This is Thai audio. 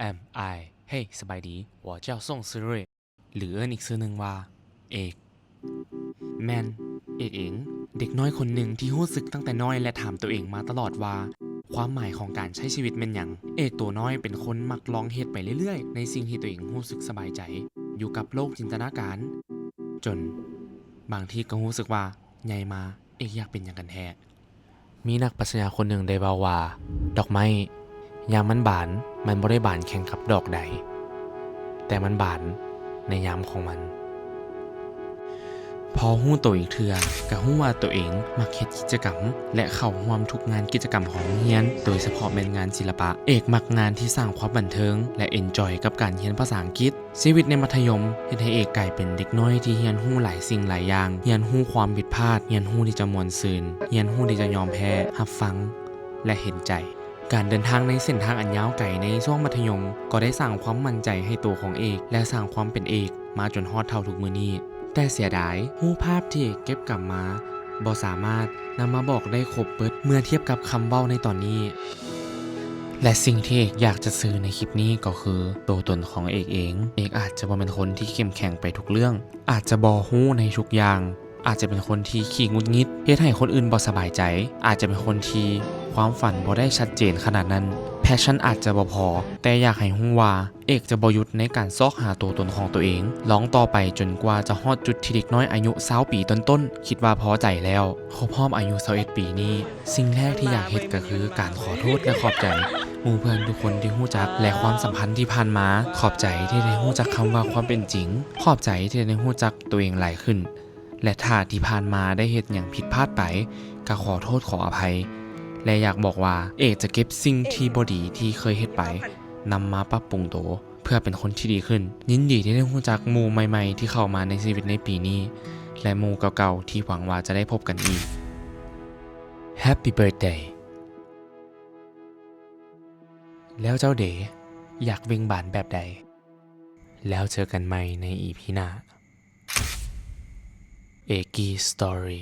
am I เฮ้ยสบายดี我叫宋思睿หรืออีกชื่อหนึ่งว่าเอกแมนเอกเองเด็กน้อยคนหนึ่งที่รู้สึกตั้งแต่น้อยและถามตัวเองมาตลอดว่าความหมายของการใช้ชีวิตเป็นหยังเอกตัวน้อยเป็นคนมักลองเฮ็ดไปเรื่อยๆในสิ่งที่ตัวเองรู้สึกสบายใจอยู่กับโลกจินตนาการจนบางทีก็รู้สึกว่าใหญ่มาเอกอยากเป็นอย่างกันแท้มีนักปรัชญาคนหนึ่งได้เว้าว่าดอกไม้ยามมันบานมันบ่ได้บานแข่งกับดอกใดแต่มันบานในยามของมันพอฮู้ตัวอีกเทื่อก็ฮู้ว่าตัวเองมักเฮ็ดกิจกรรมและเข้าร่วมทุกงานกิจกรรมของโรงเรียนโดยเฉพาะแม่นงานศิลปะเอกมักงานที่สร้างความบันเทิงและเอนจอยกับการเรียนภาษาอังกฤษชีวิตในมัธยมเฮ็ดให้เอกกลายเป็นเด็กน้อยที่เรียนรู้หลายสิ่งหลายอย่างเรียนรู้ความผิดพลาดเรียนรู้ที่จะม่วนซื่นเรียนรู้ที่จะยอมแพ้รับฟังและเห็นใจการเดินทางในเส้นทางอันยาวไกลในช่วงมัธยมก็ได้สร้างความมั่นใจให้ตัวของเอกและสร้างความเป็นเอกมาจนฮอดเท่าทุกมื้อนี้แต่เสียดายรูปภาพที่เก็บกลับมาบ่สามารถนำมาบอกได้ครบเบิดเมื่อเทียบกับคำเว้าในตอนนี้และสิ่งที่เอกอยากจะสื่อในคลิปนี้ก็คือตัวตนของเอกเองเอกอาจจะบ่เป็นคนที่เข้มแข็งไปทุกเรื่องอาจจะบ่ฮู้ในทุกอย่างอาจจะเป็นคนที่ขี้งุดงิดเฮ็ดให้คนอื่นบ่สบายใจอาจจะเป็นคนที่ความฝันบ่ได้ชัดเจนขนาดนั้นแพชชั่นอาจจะบ่พอแต่อยากให้ฮู้ว่าเอกจะบ่หยุดในการซอกหาตัวตนของตัวเองลองต่อไปจนกว่าจะฮอดจุดที่เด็กน้อยอายุ20ปีต้นๆคิดว่าพอใจแล้วครบรอบอายุ21ปีนี้สิ่งแรกที่อยากเฮ็ดก็คือการขอโทษและขอบใจหมู่เพื่อนทุกคนที่รู้จักและความสัมพันธ์ที่ผ่านมาขอบใจที่ได้รู้จักคำว่าความเป็นจริงขอบใจที่ได้รู้จักตัวเองหลายขึ้นและถ้าที่ผ่านมาได้เฮ็ดหยังผิดพลาดไปก็ขอโทษขออภัยและอยากบอกว่าเอกจะเก็บสิ่งที่บ่ดีที่เคยเฮ็ดไปนำมาปรับปรุงตัวเพื่อเป็นคนที่ดีขึ้นยินดีที่ได้รู้จักหมู่ใหม่ๆที่เข้ามาในชีวิตในปีนี้และหมู่เก่าๆที่หวังว่าจะได้พบกันอีก Happy Birthday แล้วเจ้าเด๋อยากเบ่งบานแบบใดแล้วเจอกันใหม่ใน EP หน้า Eki Story